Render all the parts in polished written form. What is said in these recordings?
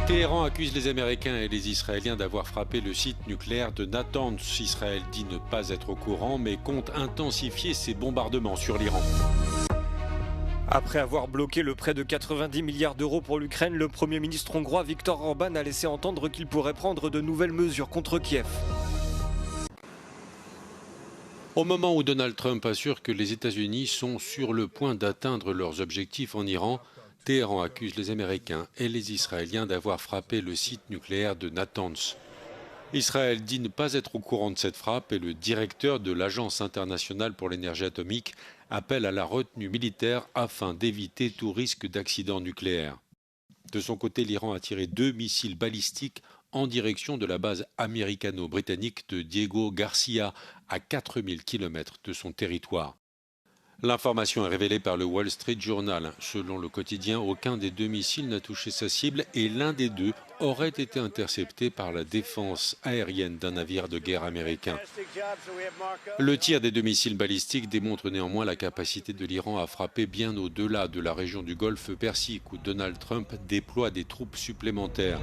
Téhéran accuse les Américains et les Israéliens d'avoir frappé le site nucléaire de Natanz. Israël dit ne pas être au courant, mais compte intensifier ses bombardements sur l'Iran. Après avoir bloqué le prêt de 90 milliards d'euros pour l'Ukraine, le Premier ministre hongrois Viktor Orban a laissé entendre qu'il pourrait prendre de nouvelles mesures contre Kiev. Au moment où Donald Trump assure que les États-Unis sont sur le point d'atteindre leurs objectifs en Iran, Téhéran accuse les Américains et les Israéliens d'avoir frappé le site nucléaire de Natanz. Israël dit ne pas être au courant de cette frappe et le directeur de l'Agence internationale pour l'énergie atomique appelle à la retenue militaire afin d'éviter tout risque d'accident nucléaire. De son côté, l'Iran a tiré 2 missiles balistiques en direction de la base américano-britannique de Diego Garcia à 4000 km de son territoire. L'information est révélée par le Wall Street Journal. Selon le quotidien, aucun des 2 missiles n'a touché sa cible et l'un des 2 aurait été intercepté par la défense aérienne d'un navire de guerre américain. Le tir des 2 missiles balistiques démontre néanmoins la capacité de l'Iran à frapper bien au-delà de la région du Golfe Persique où Donald Trump déploie des troupes supplémentaires.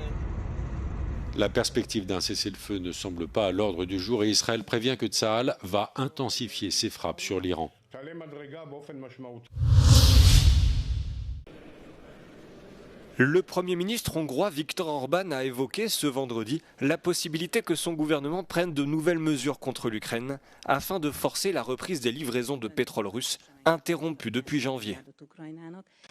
La perspective d'un cessez-le-feu ne semble pas à l'ordre du jour et Israël prévient que Tsahal va intensifier ses frappes sur l'Iran. Le Premier ministre hongrois Viktor Orban a évoqué ce vendredi la possibilité que son gouvernement prenne de nouvelles mesures contre l'Ukraine afin de forcer la reprise des livraisons de pétrole russe interrompues depuis janvier.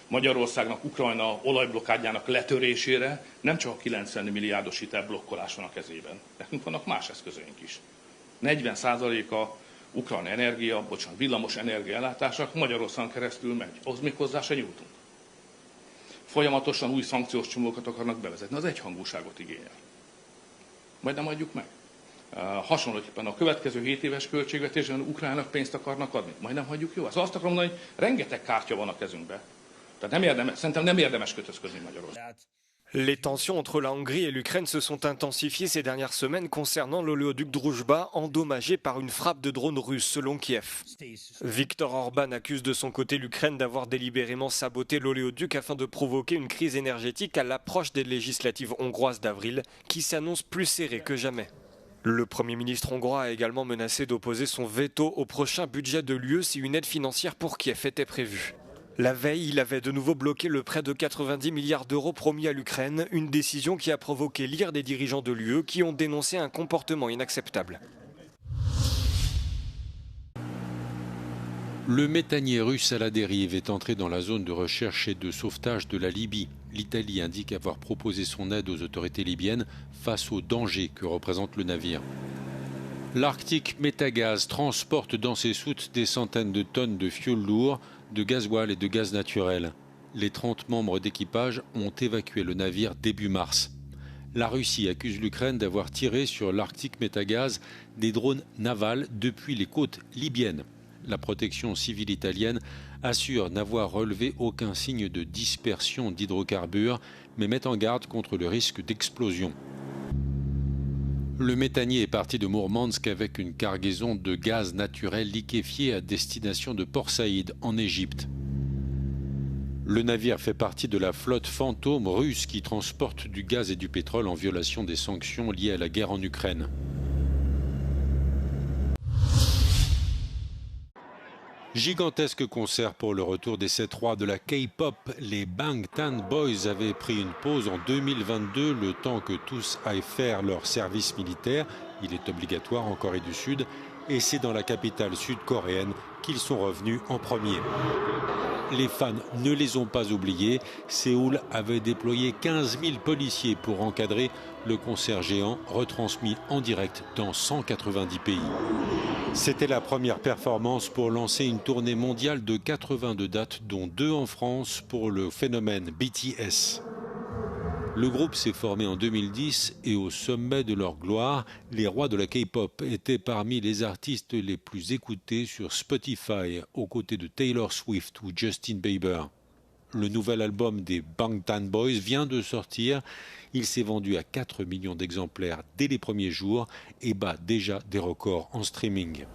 Magyarországnak Ukrajna olajblokkádjának letörésére nem csak a 90 milliárdos hitelblokkolás van a kezében. Nekünk vannak más eszközeink is. 40%-a ukrán energia, villamos energia ellátása Magyarországon keresztül megy. Ahhoz még hozzá se nyújtunk. Folyamatosan új szankciós csomagokat akarnak bevezetni, az egyhangúságot igényel. Majd nem adjuk meg. Hasonlóképpen a következő 7 éves költségvetésben Ukrajnának pénzt akarnak adni. Majd nem hagyjuk jó. Azt akarom mondani, hogy rengeteg kártya van a kezünkben. Tehát szerintem nem érdemes kötözködni Magyarországon. Les tensions entre la Hongrie et l'Ukraine se sont intensifiées ces dernières semaines concernant l'oléoduc Druzhba endommagé par une frappe de drone russe selon Kiev. Viktor Orban accuse de son côté l'Ukraine d'avoir délibérément saboté l'oléoduc afin de provoquer une crise énergétique à l'approche des législatives hongroises d'avril qui s'annoncent plus serrées que jamais. Le Premier ministre hongrois a également menacé d'opposer son veto au prochain budget de l'UE si une aide financière pour Kiev était prévue. La veille, il avait de nouveau bloqué le prêt de 90 milliards d'euros promis à l'Ukraine, une décision qui a provoqué l'ire des dirigeants de l'UE qui ont dénoncé un comportement inacceptable. Le méthanier russe à la dérive est entré dans la zone de recherche et de sauvetage de la Libye. L'Italie indique avoir proposé son aide aux autorités libyennes face au danger que représente le navire. L'Arctic Métagaz transporte dans ses soutes des centaines de tonnes de fioul lourd, de gasoil et de gaz naturel. Les 30 membres d'équipage ont évacué le navire début mars. La Russie accuse l'Ukraine d'avoir tiré sur l'Arctic Métagaz des drones navals depuis les côtes libyennes. La protection civile italienne assure n'avoir relevé aucun signe de dispersion d'hydrocarbures, mais met en garde contre le risque d'explosion. Le méthanier est parti de Mourmansk avec une cargaison de gaz naturel liquéfié à destination de Port Saïd en Égypte. Le navire fait partie de la flotte fantôme russe qui transporte du gaz et du pétrole en violation des sanctions liées à la guerre en Ukraine. Gigantesque concert pour le retour des 7 rois de la K-pop. Les Bangtan Boys avaient pris une pause en 2022, le temps que tous aillent faire leur service militaire. Il est obligatoire en Corée du Sud et c'est dans la capitale sud-coréenne qu'ils sont revenus en premier. Les fans ne les ont pas oubliés. Séoul avait déployé 15 000 policiers pour encadrer le concert géant retransmis en direct dans 190 pays. C'était la première performance pour lancer une tournée mondiale de 82 dates, dont 2 en France pour le phénomène BTS. Le groupe s'est formé en 2010 et au sommet de leur gloire, les rois de la K-pop étaient parmi les artistes les plus écoutés sur Spotify, aux côtés de Taylor Swift ou Justin Bieber. Le nouvel album des Bangtan Boys vient de sortir. Il s'est vendu à 4 millions d'exemplaires dès les premiers jours et bat déjà des records en streaming.